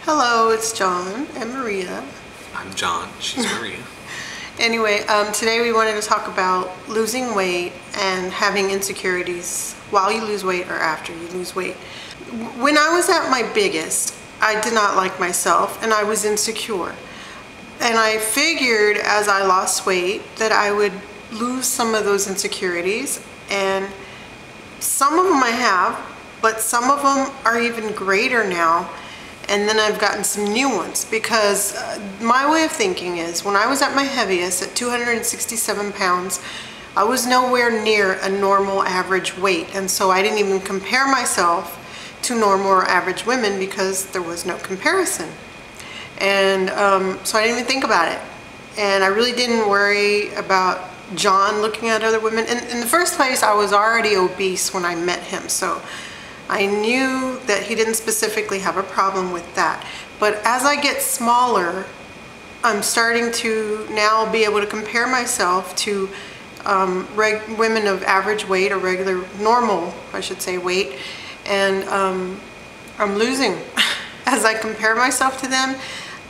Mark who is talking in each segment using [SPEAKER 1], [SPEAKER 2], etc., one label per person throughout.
[SPEAKER 1] Hello, it's John and Maria.
[SPEAKER 2] I'm John, she's Maria.
[SPEAKER 1] Anyway, today we wanted to talk about losing weight and having insecurities while you lose weight or after you lose weight. When I was at my biggest, I did not like myself and I was insecure. And I figured as I lost weight that I would lose some of those insecurities, and some of them I have, but some of them are even greater now. And then I've gotten some new ones because my way of thinking is when I was at my heaviest at 267 pounds, I was nowhere near a normal average weight. And so I didn't even compare myself to normal or average women because there was no comparison. And so I didn't even think about it. And I really didn't worry about John looking at other women. In the first place, I was already obese when I met him. So I knew that he didn't specifically have a problem with that. But as I get smaller, I'm starting to now be able to compare myself to women of average weight or normal, I should say, weight. And I'm losing. As I compare myself to them,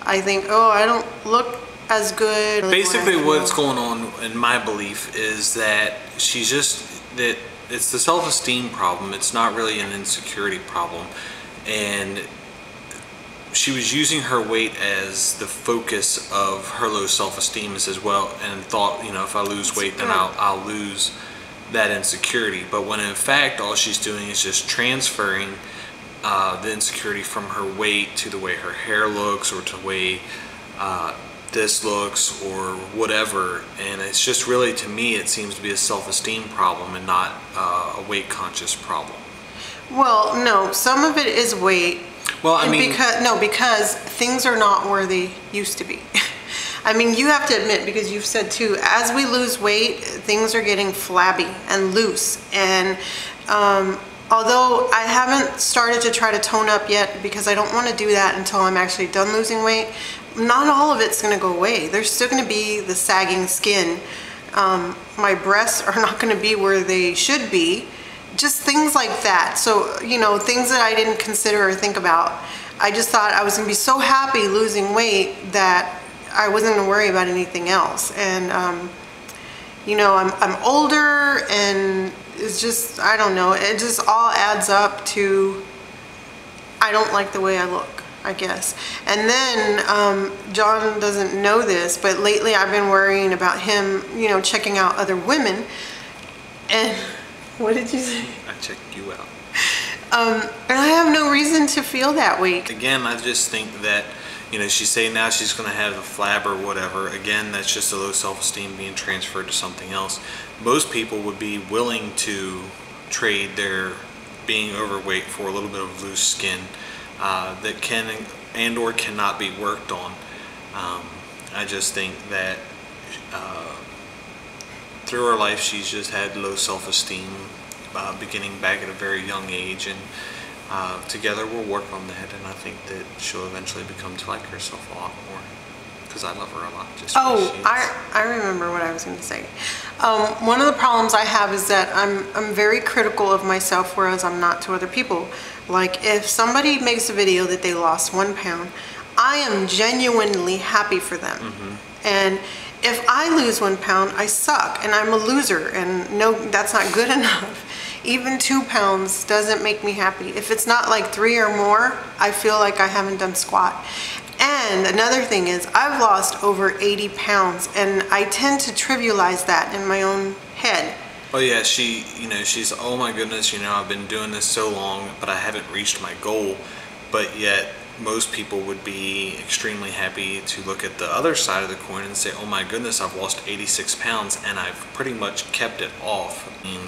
[SPEAKER 1] I think, oh, I don't look as good.
[SPEAKER 2] Basically what's going on, in my belief, is that she's just, that it's the self-esteem problem. It's not really an insecurity problem. And she was using her weight as the focus of her low self-esteem as well, and thought, you know, if I lose weight, then I'll lose that insecurity. But when in fact all she's doing is just transferring the insecurity from her weight to the way her hair looks, or to the way this looks, or whatever. And it's just really, to me, it seems to be a self-esteem problem and not a weight conscious problem.
[SPEAKER 1] Well, no, some of it is weight.
[SPEAKER 2] Well, I mean,
[SPEAKER 1] because things are not where they used to be. I mean, you have to admit, because you've said too, as we lose weight, things are getting flabby and loose. And although I haven't started to try to tone up yet, because I don't want to do that until I'm actually done losing weight, not all of it's going to go away. There's still going to be the sagging skin. My breasts are not going to be where they should be. Just things like that. So, you know, things that I didn't consider or think about. I just thought I was going to be so happy losing weight that I wasn't going to worry about anything else. And, you know, I'm older, and it's just, I don't know, it just all adds up to I don't like the way I look, I guess. And then John doesn't know this, but lately I've been worrying about him, you know, checking out other women. And what did you say?
[SPEAKER 2] I checked you out.
[SPEAKER 1] And I have no reason to feel that way.
[SPEAKER 2] Again, I just think that, you know, she's saying now she's going to have a flab or whatever. Again, that's just a low self-esteem being transferred to something else. Most people would be willing to trade their being overweight for a little bit of loose skin that can and or cannot be worked on. I just think that through her life she's just had low self-esteem beginning back at a very young age, and together we'll work on that, and I think that she'll eventually become to like herself a lot more, because I love her a lot. Just
[SPEAKER 1] I remember what I was going to say. One of the problems I have is that I'm very critical of myself, whereas I'm not to other people. Like, if somebody makes a video that they lost 1 pound, I am genuinely happy for them. And if I lose 1 pound, I suck and I'm a loser, and no, that's not good enough. Even 2 pounds doesn't make me happy. If it's not like 3 or more, I feel like I haven't done squat. And another thing is, I've lost over 80 pounds, and I tend to trivialize that in my own head.
[SPEAKER 2] Oh yeah, she's, oh my goodness, you know, I've been doing this so long, but I haven't reached my goal. But yet, most people would be extremely happy to look at the other side of the coin and say, oh my goodness, I've lost 86 pounds and I've pretty much kept it off. I mean,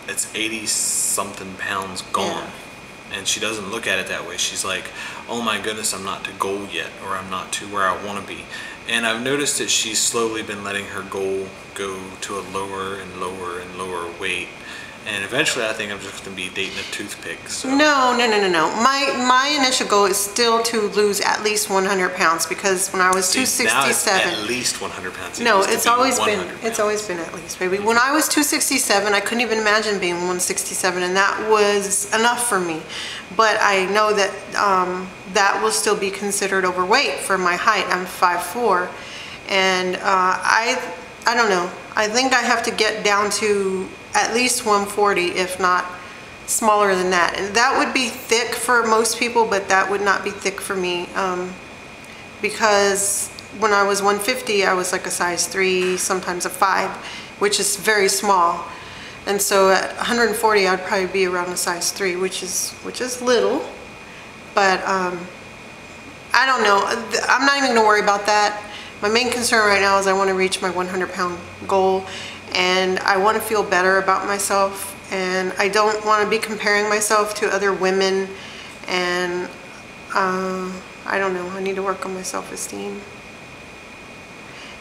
[SPEAKER 2] it's 80 something pounds gone. Yeah. And she doesn't look at it that way. She's like, oh my goodness, I'm not to goal yet, or I'm not to where I want to be. And I've noticed that she's slowly been letting her goal go to a lower and lower and lower weight. And eventually I think I'm just going to be dating a toothpick. So.
[SPEAKER 1] No. My initial goal is still to lose at least 100 pounds because when I was 267.
[SPEAKER 2] Now it's at least 100 pounds.
[SPEAKER 1] No, it's always been at least, baby. When I was 267, I couldn't even imagine being 167, and that was enough for me. But I know that that will still be considered overweight for my height. I'm 5'4", and I don't know. I think I have to get down to at least 140, if not smaller than that. And that would be thick for most people, but that would not be thick for me. Because when I was 150, I was like a size 3, sometimes a 5, which is very small. And so at 140, I'd probably be around a size 3, which is little. But I don't know. I'm not even gonna worry about that. My main concern right now is I want to reach my 100-pound goal, and I want to feel better about myself, and I don't want to be comparing myself to other women, and I don't know, I need to work on my self-esteem.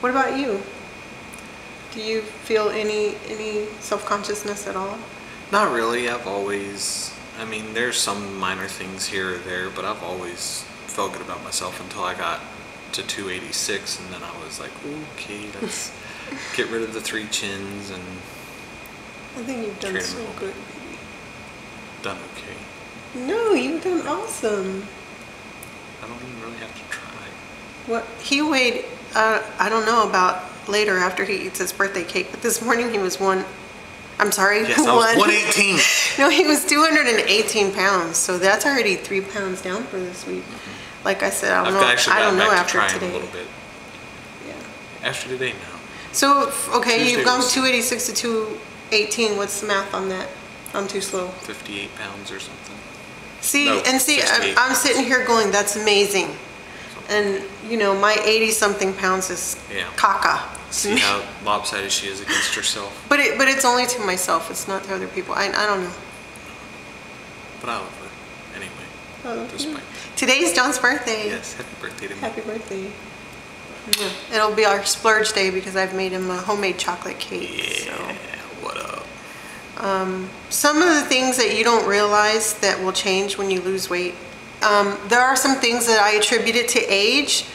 [SPEAKER 1] What about you? Do you feel any self-consciousness at all?
[SPEAKER 2] Not really. I've always, I mean, there's some minor things here or there, but I've always felt good about myself until I got to 286, and then I was like, okay, let's get rid of the 3 chins, and
[SPEAKER 1] I think you've done so good, baby.
[SPEAKER 2] Done okay.
[SPEAKER 1] No, you've done awesome.
[SPEAKER 2] I don't even really have to try.
[SPEAKER 1] What he weighed, I don't know about later after he eats his birthday cake, but this morning he was I'm sorry,
[SPEAKER 2] yes, I was 118.
[SPEAKER 1] No, he was 218 pounds, so that's already 3 pounds down for this week. Like I said, I don't know after today.
[SPEAKER 2] A little bit.
[SPEAKER 1] Yeah.
[SPEAKER 2] After today now.
[SPEAKER 1] So, okay, Tuesday you've gone 286 to 218. What's the math on that? I'm too slow.
[SPEAKER 2] 58 pounds or something.
[SPEAKER 1] See, no, and see, I'm sitting here going, that's amazing. And, you know, my 80-something pounds is caca.
[SPEAKER 2] See how lopsided she is against herself.
[SPEAKER 1] But it's only to myself. It's not to other people. I don't know.
[SPEAKER 2] But I love her. Anyway. Despite.
[SPEAKER 1] Today's John's birthday.
[SPEAKER 2] Yes, happy birthday to me.
[SPEAKER 1] Happy birthday. Yeah. It'll be our splurge day because I've made him a homemade chocolate cake.
[SPEAKER 2] Yeah, so. What up?
[SPEAKER 1] Some of the things that you don't realize that will change when you lose weight. There are some things that I attributed to age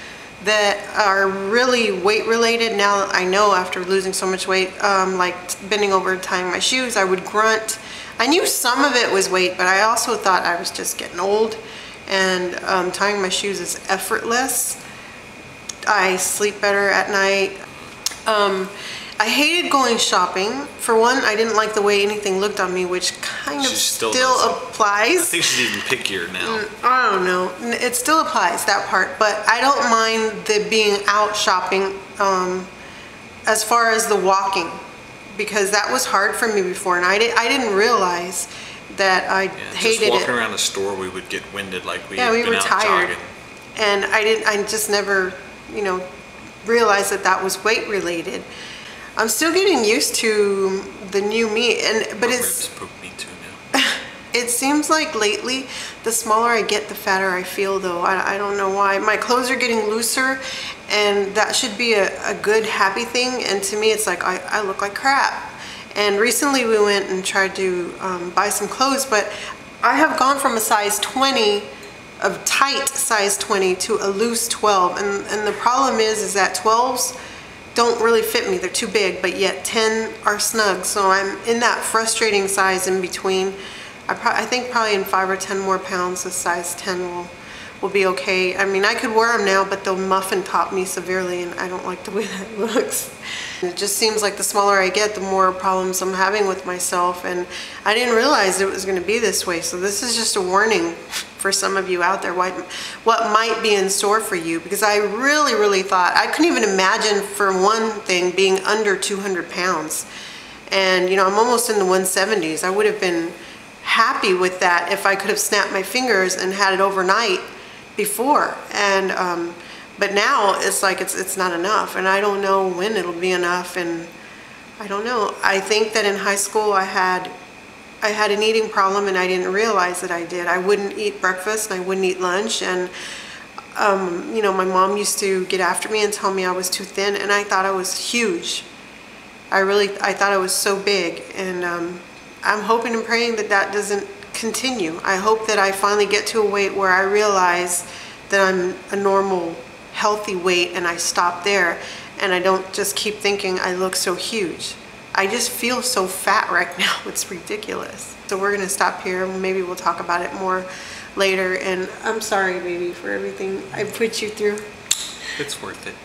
[SPEAKER 1] that are really weight related. Now I know after losing so much weight, like bending over tying my shoes, I would grunt. I knew some of it was weight, but I also thought I was just getting old. And tying my shoes is effortless. I sleep better at night. I hated going shopping. For one, I didn't like the way anything looked on me, which kind of still applies.
[SPEAKER 2] I think she's even pickier now.
[SPEAKER 1] I don't know. It still applies, that part. But I don't mind the being out shopping as far as the walking, because that was hard for me before, and I didn't realize that I hated it.
[SPEAKER 2] Just walking around the store, we would get winded like we
[SPEAKER 1] we were
[SPEAKER 2] out
[SPEAKER 1] tired.
[SPEAKER 2] jogging.
[SPEAKER 1] And I just never, you know, realized that that was weight related. I'm still getting used to the new me, but it's
[SPEAKER 2] ribs poke me too now.
[SPEAKER 1] It seems like lately, the smaller I get, the fatter I feel, though. I don't know why. My clothes are getting looser, and that should be a good, happy thing. And to me, it's like I look like crap. And recently we went and tried to buy some clothes, but I have gone from a size 20, a tight size 20, to a loose 12. And the problem is that 12s don't really fit me. They're too big, but yet 10 are snug. So I'm in that frustrating size in between. I think probably in 5 or 10 more pounds, a size 10 will be okay. I mean, I could wear them now, but they'll muffin top me severely, and I don't like the way that looks. It just seems like the smaller I get, the more problems I'm having with myself, and I didn't realize it was going to be this way. So this is just a warning for some of you out there, what might be in store for you, because I really thought, I couldn't even imagine, for one thing, being under 200 pounds. And, you know, I'm almost in the 170s. I would have been happy with that if I could have snapped my fingers and had it overnight before. And but now it's like it's not enough, and I don't know when it'll be enough, and I don't know. I think that in high school I had an eating problem, and I didn't realize that I did. I wouldn't eat breakfast and I wouldn't eat lunch, and you know, my mom used to get after me and tell me I was too thin, and I thought I was huge. I thought I was so big, and I'm hoping and praying that that doesn't continue. I hope that I finally get to a weight where I realize that I'm a normal, healthy weight and I stop there and I don't just keep thinking I look so huge. I just feel so fat right now. It's ridiculous. So we're gonna stop here. Maybe we'll talk about it more later. And I'm sorry, baby, for everything I put you through.
[SPEAKER 2] It's worth it.